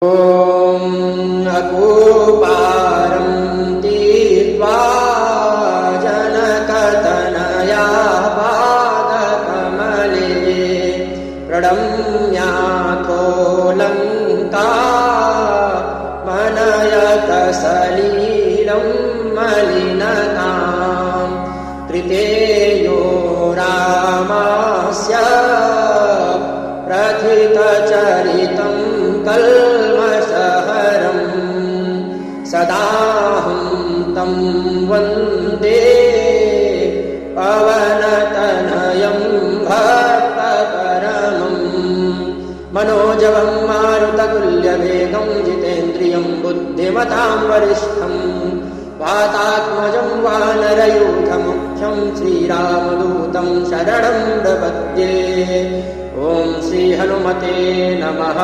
ॐ अकूपारं तीर्त्वा जनकतनया पादकमले प्रणम्याथोऽलङ्का मनयत सलीलं मलिनतां कृतेयो रामस्य प्रथितचरितं कल्मषहरं सदाहं तं वन्दे पवनतनयं भक्तपरमं मनोजवं मारुततुल्यवेगं जितेन्द्रियं बुद्धिमतां वरिष्ठं वातात्मजं वानरयूथमुख्यं श्रीरामदूतं शरणं प्रपद्ये। ॐ श्रीहनुमते नमः।